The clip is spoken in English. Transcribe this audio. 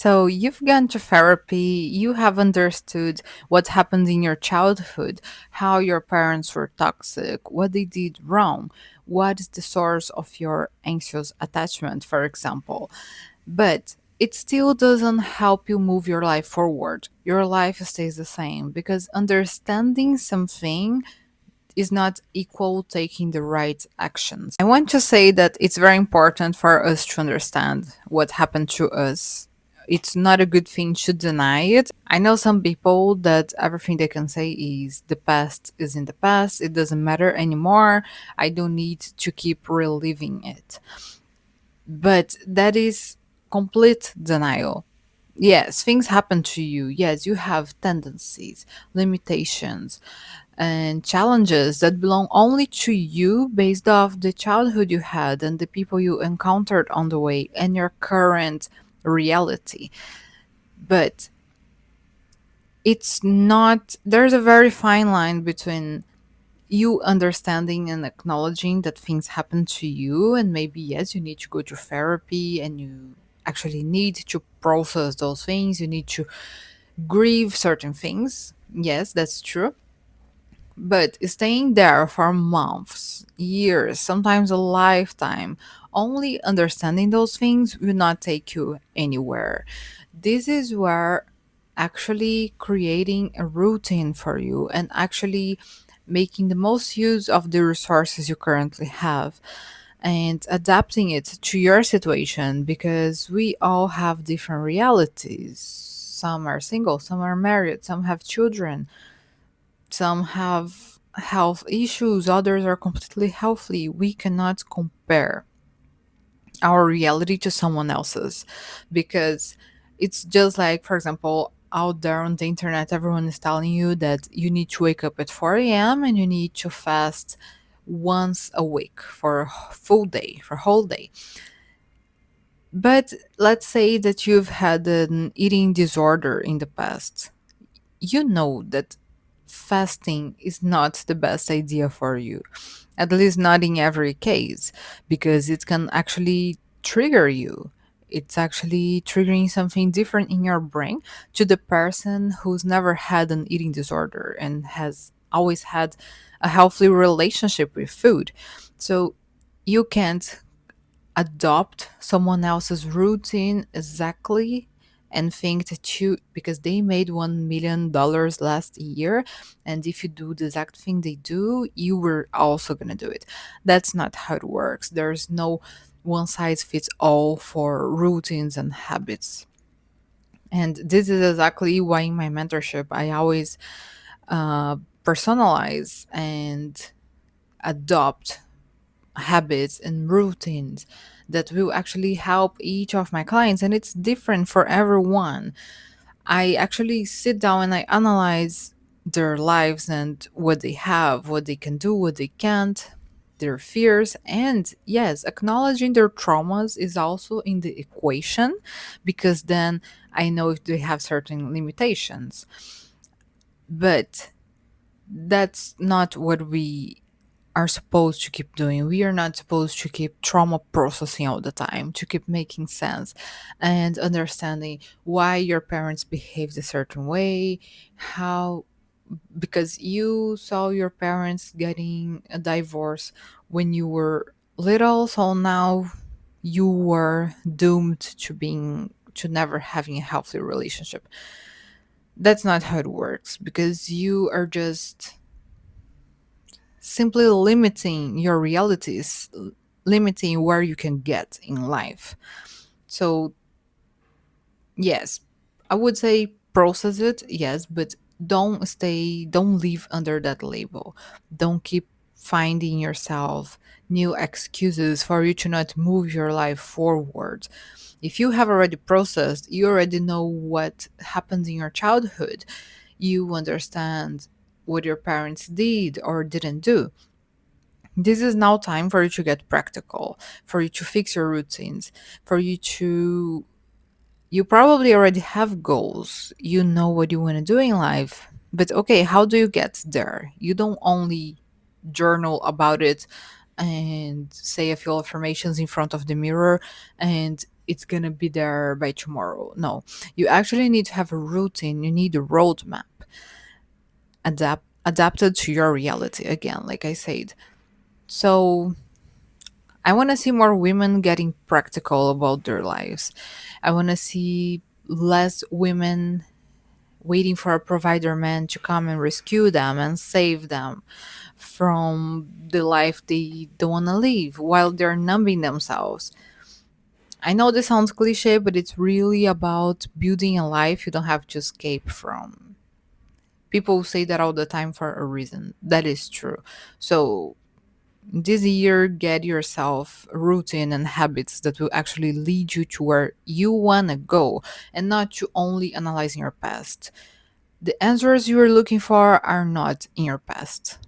So you've gone to therapy, you have understood what happened in your childhood, how your parents were toxic, what they did wrong, what is the source of your anxious attachment, for example. But it still doesn't help you move your life forward. Your life stays the same because understanding something is not equal taking the right actions. I want to say that it's very important for us to understand what happened to us. It's not a good thing to deny it. I know some people that everything they can say is the past is in the past, it doesn't matter anymore. I don't need to keep reliving it. But that is complete denial. Yes, things happen to you. Yes, you have tendencies, limitations, and challenges that belong only to you based off the childhood you had and the people you encountered on the way and your current reality. But it's not, there's a very fine line between you understanding and acknowledging that things happen to you, and maybe yes, you need to go to therapy and you actually need to process those things, you need to grieve certain things. Yes, that's true. But staying there for months, years, sometimes a lifetime, only understanding those things will not take you anywhere. This is where actually creating a routine for you and actually making the most use of the resources you currently have and adapting it to your situation, because we all have different realities. Some are single, some are married, some have children, some have health issues, others are completely healthy. We cannot compare our reality to someone else's because it's just like, for example, out there on the internet, everyone is telling you that you need to wake up at 4 a.m. and you need to fast once a week for a full day, for a whole day. But let's say that you've had an eating disorder in the past. You know that fasting is not the best idea for you, at least not in every case, because it can actually trigger you. It's actually triggering something different in your brain to the person who's never had an eating disorder and has always had a healthy relationship with food. So you can't adopt someone else's routine exactly and think that you, because they made $1 million last year, and if you do the exact thing they do, you were also gonna do it. That's not how it works. There's no one size fits all for routines and habits. And this is exactly why in my mentorship I always uh, personalize and adopt habits and routines that will actually help each of my clients, and it's different for everyone. I actually sit down and I analyze their lives and what they have, what they can do, what they can't, their fears, and yes, acknowledging their traumas is also in the equation, because then I know if they have certain limitations. But that's not what we are supposed to keep doing. We are not supposed to keep trauma processing all the time, to keep making sense and understanding why your parents behaved a certain way, how, because you saw your parents getting a divorce when you were little, so now you were doomed to being, to never having a healthy relationship. That's not how it works, because you are just simply limiting your realities, limiting where you can get in life. So, yes, I would say process it, yes, but don't live under that label. Don't keep finding yourself new excuses for you to not move your life forward. If you have already processed, you already know what happened in your childhood, you understand what your parents did or didn't do. This is now time for you to get practical, for you to fix your routines, for you to, you probably already have goals. You know what you want to do in life. But okay, how do you get there? You don't only journal about it and say a few affirmations in front of the mirror and it's gonna be there by tomorrow. No, you actually need to have a routine. You need a roadmap adapted to your reality, again, like I said. So I want to see more women getting practical about their lives. I want to see less women waiting for a provider man to come and rescue them and save them from the life they don't want to live while they're numbing themselves. I know this sounds cliche, but it's really about building a life you don't have to escape from. People say that all the time for a reason. That is true. So this year, get yourself a routine and habits that will actually lead you to where you want to go and not to only analyzing your past. The answers you are looking for are not in your past.